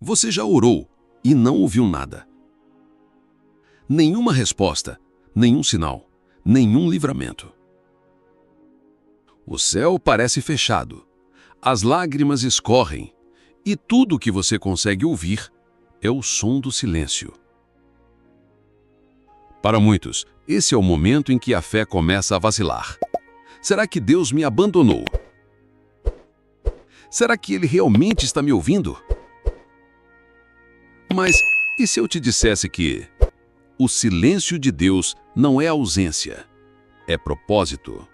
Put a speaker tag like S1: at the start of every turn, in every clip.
S1: Você já orou e não ouviu nada. Nenhuma resposta, nenhum sinal, nenhum livramento. O céu parece fechado, as lágrimas escorrem e tudo o que você consegue ouvir é o som do silêncio. Para muitos, esse é o momento em que a fé começa a vacilar. Será que Deus me abandonou? Será que Ele realmente está me ouvindo? Mas e se eu te dissesse que o silêncio de Deus não é ausência, é propósito?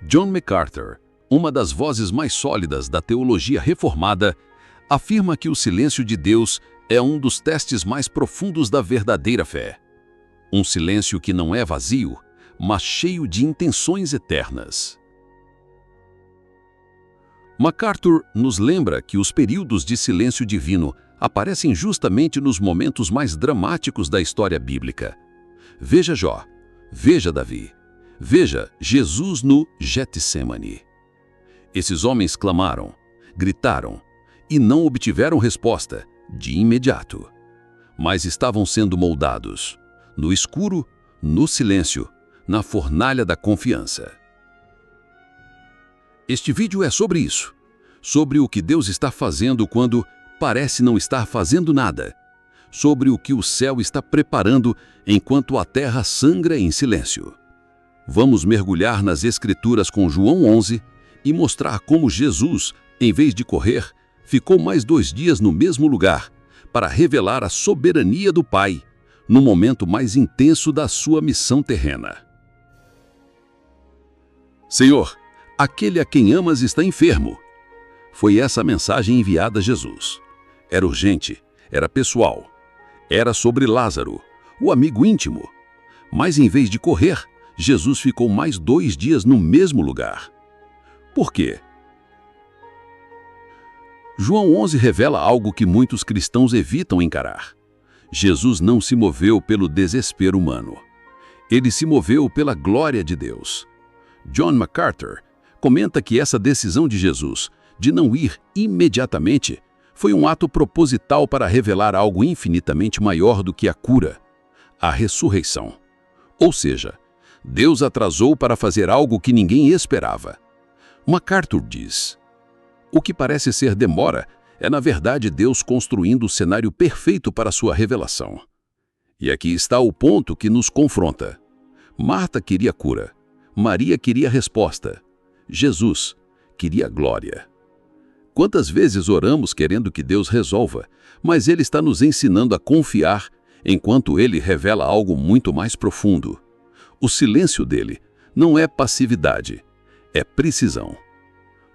S1: John MacArthur, uma das vozes mais sólidas da teologia reformada, afirma que o silêncio de Deus é um dos testes mais profundos da verdadeira fé. Um silêncio que não é vazio, mas cheio de intenções eternas. MacArthur nos lembra que os períodos de silêncio divino aparecem justamente nos momentos mais dramáticos da história bíblica. Veja Jó, veja Davi, veja Jesus no Getsemane. Esses homens clamaram, gritaram e não obtiveram resposta de imediato, mas estavam sendo moldados, no escuro, no silêncio, na fornalha da confiança. Este vídeo é sobre isso, sobre o que Deus está fazendo quando parece não estar fazendo nada, sobre o que o céu está preparando enquanto a terra sangra em silêncio. Vamos mergulhar nas Escrituras com João 11 e mostrar como Jesus, em vez de correr, ficou mais 2 dias no mesmo lugar para revelar a soberania do Pai no momento mais intenso da sua missão terrena. Senhor, aquele a quem amas está enfermo. Foi essa a mensagem enviada a Jesus. Era urgente, era pessoal, era sobre Lázaro, o amigo íntimo. Mas em vez de correr, Jesus ficou mais 2 dias no mesmo lugar. Por quê? João 11 revela algo que muitos cristãos evitam encarar. Jesus não se moveu pelo desespero humano. Ele se moveu pela glória de Deus. John MacArthur comenta que essa decisão de Jesus de não ir imediatamente foi um ato proposital para revelar algo infinitamente maior do que a cura, a ressurreição. Ou seja, Deus atrasou para fazer algo que ninguém esperava. MacArthur diz: o que parece ser demora é, na verdade, Deus construindo o cenário perfeito para sua revelação. E aqui está o ponto que nos confronta. Marta queria cura, Maria queria resposta, Jesus queria glória. Quantas vezes oramos querendo que Deus resolva, mas Ele está nos ensinando a confiar enquanto Ele revela algo muito mais profundo. O silêncio dele não é passividade, é precisão.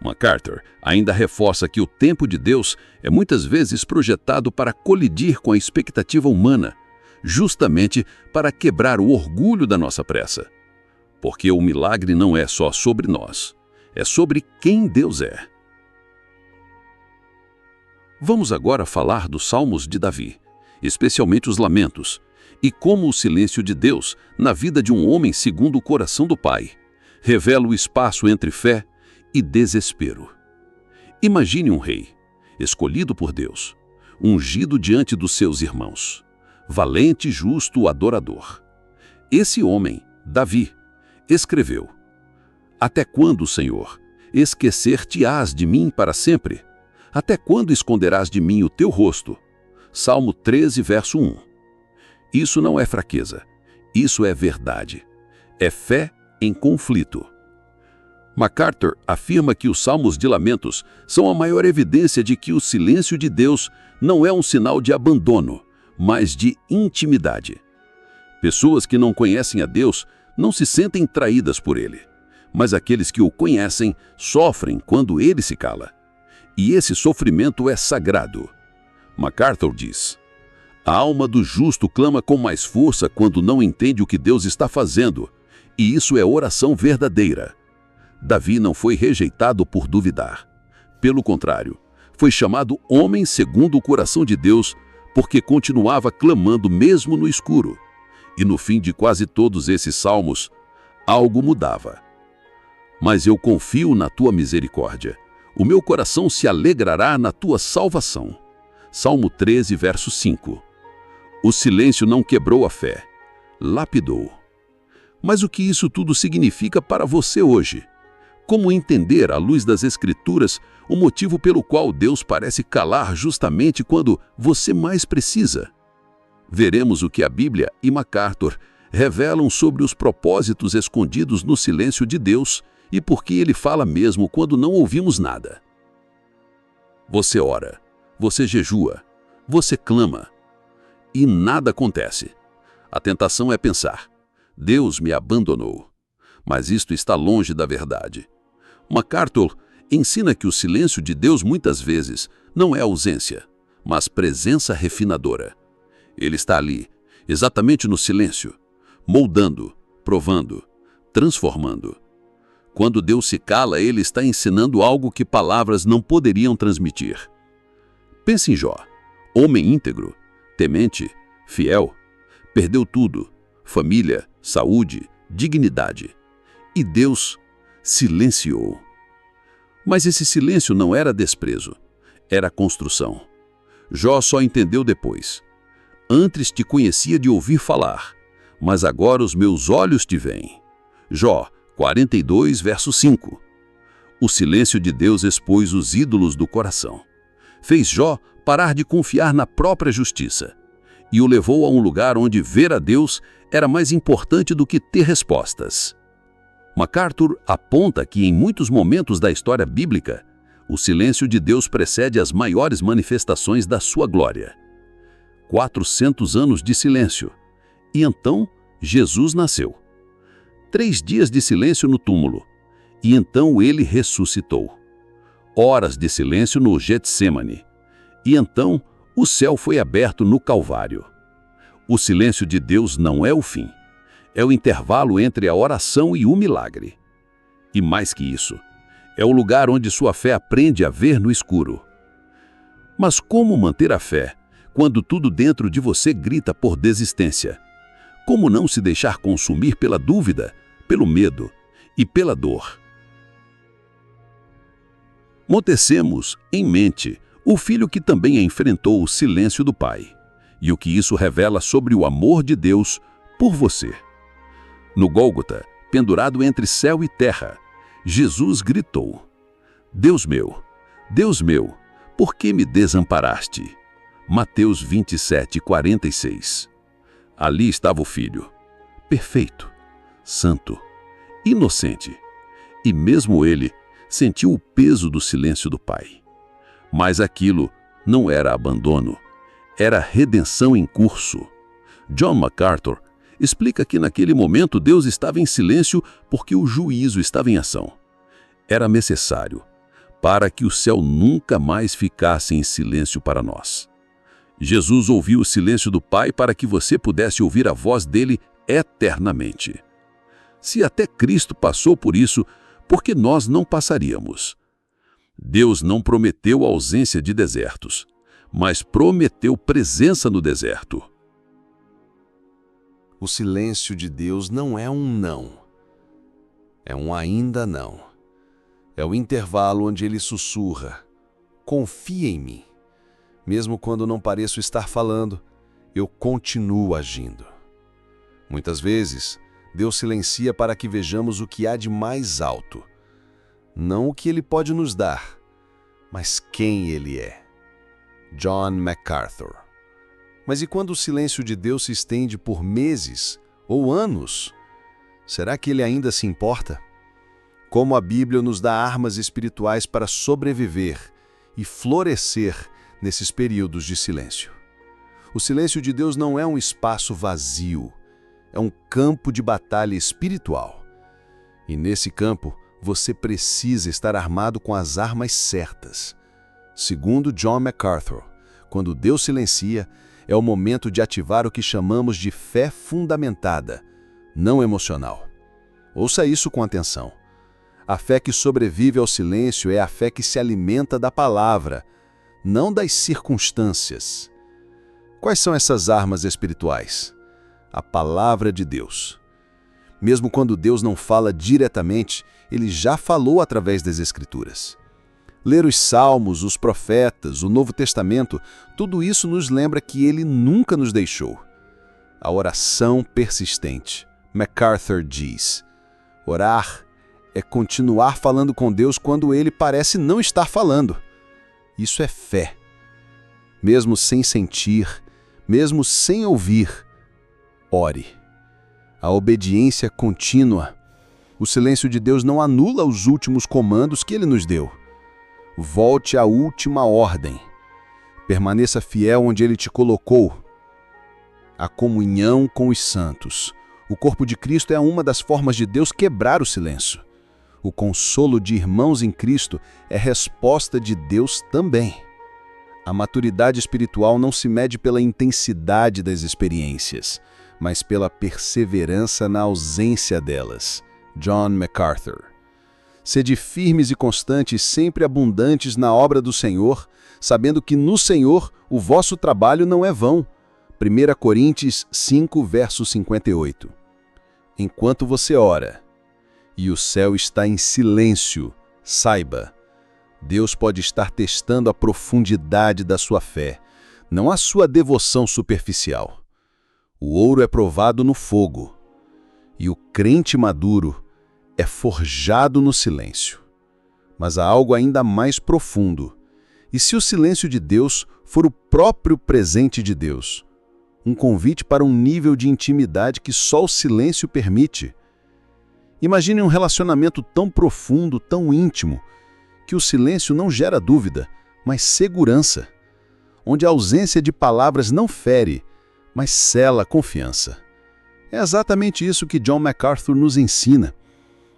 S1: MacArthur ainda reforça que o tempo de Deus é muitas vezes projetado para colidir com a expectativa humana, justamente para quebrar o orgulho da nossa pressa. Porque o milagre não é só sobre nós, é sobre quem Deus é. Vamos agora falar dos Salmos de Davi, especialmente os Lamentos, e como o silêncio de Deus, na vida de um homem segundo o coração do Pai, revela o espaço entre fé e desespero. Imagine um rei, escolhido por Deus, ungido diante dos seus irmãos, valente, justo, adorador. Esse homem, Davi, escreveu: até quando, Senhor, esquecer-te-ás de mim para sempre? Até quando esconderás de mim o teu rosto? Salmo 13, verso 1. Isso não é fraqueza, isso é verdade. É fé em conflito. MacArthur afirma que os Salmos de Lamentos são a maior evidência de que o silêncio de Deus não é um sinal de abandono, mas de intimidade. Pessoas que não conhecem a Deus não se sentem traídas por Ele, mas aqueles que o conhecem sofrem quando Ele se cala. E esse sofrimento é sagrado. MacArthur diz: a alma do justo clama com mais força quando não entende o que Deus está fazendo, e isso é oração verdadeira. Davi não foi rejeitado por duvidar. Pelo contrário, foi chamado homem segundo o coração de Deus, porque continuava clamando mesmo no escuro. E no fim de quase todos esses salmos, algo mudava. Mas eu confio na tua misericórdia. O meu coração se alegrará na tua salvação. Salmo 13, verso 5. O silêncio não quebrou a fé, lapidou. Mas o que isso tudo significa para você hoje? Como entender, à luz das Escrituras, o motivo pelo qual Deus parece calar justamente quando você mais precisa? Veremos o que a Bíblia e MacArthur revelam sobre os propósitos escondidos no silêncio de Deus e por que Ele fala mesmo quando não ouvimos nada. Você ora, você jejua, você clama e nada acontece. A tentação é pensar: Deus me abandonou. Mas isto está longe da verdade. MacArthur ensina que o silêncio de Deus muitas vezes não é ausência, mas presença refinadora. Ele está ali, exatamente no silêncio, moldando, provando, transformando. Quando Deus se cala, Ele está ensinando algo que palavras não poderiam transmitir. Pense em Jó, homem íntegro, temente, fiel, perdeu tudo, família, saúde, dignidade. E Deus silenciou. Mas esse silêncio não era desprezo, era construção. Jó só entendeu depois. Antes te conhecia de ouvir falar, mas agora os meus olhos te veem. Jó 42, verso 5. O silêncio de Deus expôs os ídolos do coração. Fez Jó parar de confiar na própria justiça e o levou a um lugar onde ver a Deus era mais importante do que ter respostas. MacArthur aponta que em muitos momentos da história bíblica, o silêncio de Deus precede as maiores manifestações da sua glória. 400 anos de silêncio, e então Jesus nasceu. 3 dias de silêncio no túmulo, e então ele ressuscitou. Horas de silêncio no Getsêmani, e então o céu foi aberto no Calvário. O silêncio de Deus não é o fim. É o intervalo entre a oração e o milagre. E mais que isso, é o lugar onde sua fé aprende a ver no escuro. Mas como manter a fé quando tudo dentro de você grita por desistência? Como não se deixar consumir pela dúvida, pelo medo e pela dor? Mantemos em mente o filho que também enfrentou o silêncio do pai, e o que isso revela sobre o amor de Deus por você. No Gólgota, pendurado entre céu e terra, Jesus gritou: Deus meu, por que me desamparaste? Mateus 27, 46. Ali estava o filho, perfeito, santo, inocente, e mesmo ele sentiu o peso do silêncio do pai. Mas aquilo não era abandono, era redenção em curso. John MacArthur explica que naquele momento Deus estava em silêncio porque o juízo estava em ação. Era necessário para que o céu nunca mais ficasse em silêncio para nós. Jesus ouviu o silêncio do Pai para que você pudesse ouvir a voz dele eternamente. Se até Cristo passou por isso, por que nós não passaríamos? Deus não prometeu ausência de desertos, mas prometeu presença no deserto.
S2: O silêncio de Deus não é um não. É um ainda não. É o intervalo onde ele sussurra: confia em mim. Mesmo quando não pareço estar falando, eu continuo agindo. Muitas vezes, Deus silencia para que vejamos o que há de mais alto. Não o que ele pode nos dar, mas quem ele é. John MacArthur. Mas e quando o silêncio de Deus se estende por meses ou anos? Será que ele ainda se importa? Como a Bíblia nos dá armas espirituais para sobreviver e florescer nesses períodos de silêncio. O silêncio de Deus não é um espaço vazio, é um campo de batalha espiritual. E nesse campo, você precisa estar armado com as armas certas. Segundo John MacArthur, quando Deus silencia, é o momento de ativar o que chamamos de fé fundamentada, não emocional. Ouça isso com atenção. A fé que sobrevive ao silêncio é a fé que se alimenta da palavra, não das circunstâncias. Quais são essas armas espirituais? A palavra de Deus. Mesmo quando Deus não fala diretamente, ele já falou através das Escrituras. Ler os Salmos, os Profetas, o Novo Testamento, tudo isso nos lembra que ele nunca nos deixou. A oração persistente. MacArthur diz: orar é continuar falando com Deus quando ele parece não estar falando. Isso é fé. Mesmo sem sentir, mesmo sem ouvir, ore. A obediência contínua. O silêncio de Deus não anula os últimos comandos que ele nos deu. Volte à última ordem. Permaneça fiel onde ele te colocou. A comunhão com os santos. O corpo de Cristo é uma das formas de Deus quebrar o silêncio. O consolo de irmãos em Cristo é resposta de Deus também. A maturidade espiritual não se mede pela intensidade das experiências, mas pela perseverança na ausência delas. John MacArthur. Sede firmes e constantes, sempre abundantes na obra do Senhor, sabendo que no Senhor o vosso trabalho não é vão. 1 Coríntios 5, verso 58. Enquanto você ora e o céu está em silêncio, saiba, Deus pode estar testando a profundidade da sua fé, não a sua devoção superficial. O ouro é provado no fogo, e o crente maduro é forjado no silêncio. Mas há algo ainda mais profundo. E se o silêncio de Deus for o próprio presente de Deus, um convite para um nível de intimidade que só o silêncio permite? Imagine um relacionamento tão profundo, tão íntimo, que o silêncio não gera dúvida, mas segurança, onde a ausência de palavras não fere, mas sela a confiança. É exatamente isso que John MacArthur nos ensina.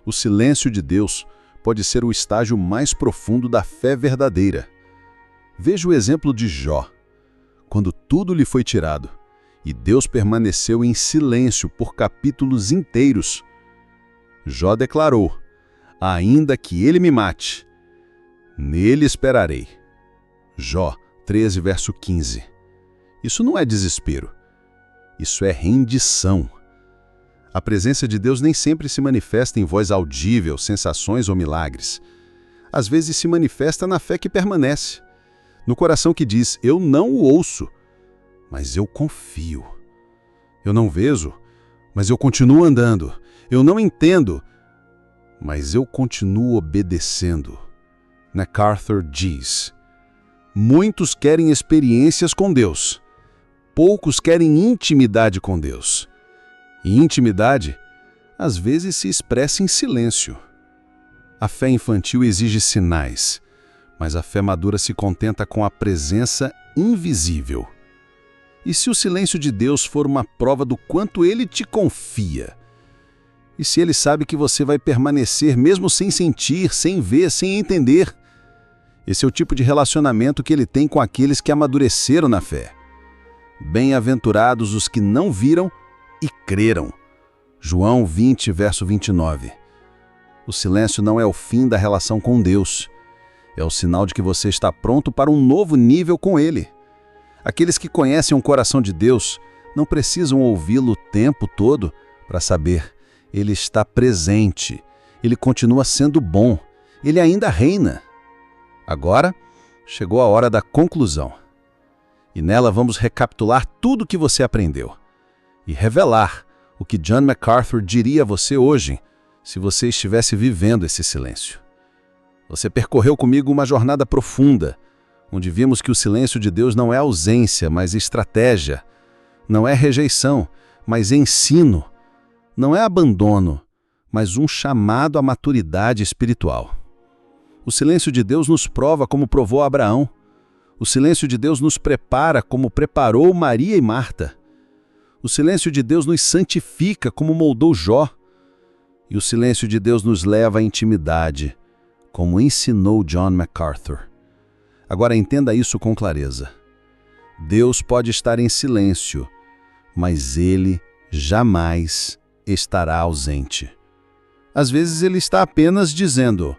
S2: O silêncio de Deus pode ser o estágio mais profundo da fé verdadeira. Veja o exemplo de Jó. Quando tudo lhe foi tirado, e Deus permaneceu em silêncio por capítulos inteiros, Jó declarou: ainda que ele me mate, nele esperarei. Jó 13, verso 15. Isso não é desespero. Isso é rendição. A presença de Deus nem sempre se manifesta em voz audível, sensações ou milagres. Às vezes se manifesta na fé que permanece, no coração que diz: eu não o ouço, mas eu confio. Eu não vejo, mas eu continuo andando. Eu não entendo, mas eu continuo obedecendo. MacArthur diz: muitos querem experiências com Deus, poucos querem intimidade com Deus. E intimidade, às vezes, se expressa em silêncio. A fé infantil exige sinais, mas a fé madura se contenta com a presença invisível. E se o silêncio de Deus for uma prova do quanto Ele te confia? E se Ele sabe que você vai permanecer mesmo sem sentir, sem ver, sem entender? Esse é o tipo de relacionamento que Ele tem com aqueles que amadureceram na fé. Bem-aventurados os que não viram e creram. João 20, verso 29. O silêncio não é o fim da relação com Deus. É o sinal de que você está pronto para um novo nível com Ele. Aqueles que conhecem o coração de Deus não precisam ouvi-lo o tempo todo para saber: Ele está presente, Ele continua sendo bom, Ele ainda reina. Agora, chegou a hora da conclusão. E nela vamos recapitular tudo o que você aprendeu e revelar o que John MacArthur diria a você hoje se você estivesse vivendo esse silêncio. Você percorreu comigo uma jornada profunda, onde vimos que o silêncio de Deus não é ausência, mas estratégia. Não é rejeição, mas ensino. Não é abandono, mas um chamado à maturidade espiritual. O silêncio de Deus nos prova como provou Abraão. O silêncio de Deus nos prepara como preparou Maria e Marta. O silêncio de Deus nos santifica como moldou Jó. E o silêncio de Deus nos leva à intimidade, como ensinou John MacArthur. Agora entenda isso com clareza. Deus pode estar em silêncio, mas Ele jamais estará ausente. Às vezes Ele está apenas dizendo: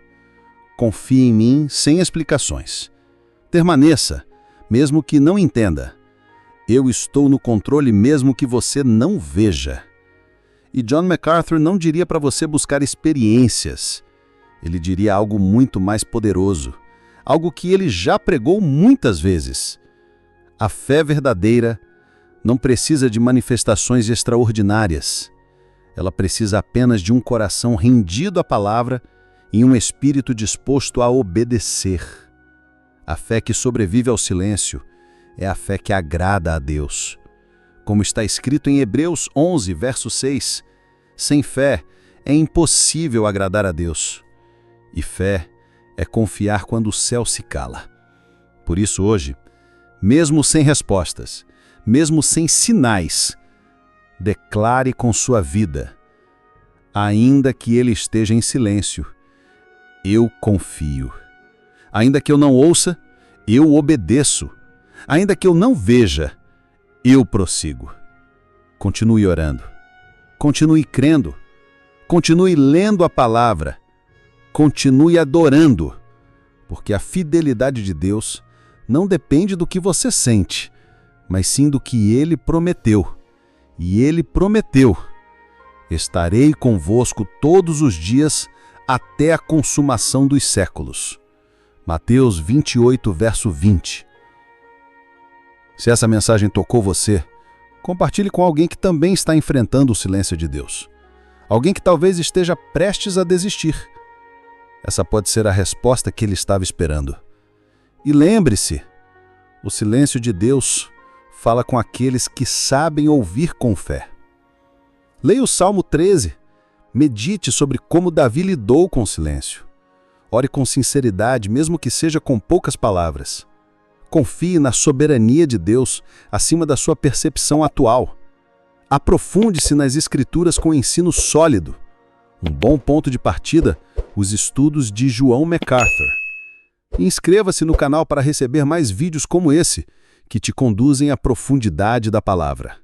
S2: confie em mim sem explicações. Permaneça, mesmo que não entenda. Eu estou no controle mesmo que você não veja. E John MacArthur não diria para você buscar experiências. Ele diria algo muito mais poderoso.
S3: algo que ele já pregou muitas vezes. A fé verdadeira não precisa de manifestações extraordinárias. Ela precisa apenas de um coração rendido à palavra e um espírito disposto a obedecer. A fé que sobrevive ao silêncio é a fé que agrada a Deus. Como está escrito em Hebreus 11, verso 6, sem fé é impossível agradar a Deus. E fé é confiar quando o céu se cala. Por isso hoje, mesmo sem respostas, mesmo sem sinais, declare com sua vida, ainda que ele esteja em silêncio, eu confio. Ainda que eu não ouça, eu obedeço. Ainda que eu não veja, eu prossigo. Continue orando. Continue crendo. Continue lendo a palavra. Continue adorando. Porque a fidelidade de Deus não depende do que você sente, mas sim do que Ele prometeu. E Ele prometeu: estarei convosco todos os dias até a consumação dos séculos. Mateus 28, verso 20. Se essa mensagem tocou você, compartilhe com alguém que também está enfrentando o silêncio de Deus. Alguém que talvez esteja prestes a desistir. Essa pode ser a resposta que ele estava esperando. E lembre-se, o silêncio de Deus fala com aqueles que sabem ouvir com fé. Leia o Salmo 13. Medite sobre como Davi lidou com o silêncio. Ore com sinceridade, mesmo que seja com poucas palavras. Confie na soberania de Deus acima da sua percepção atual. Aprofunde-se nas Escrituras com ensino sólido. Um bom ponto de partida, os estudos de João MacArthur. E inscreva-se no canal para receber mais vídeos como esse, que te conduzem à profundidade da palavra.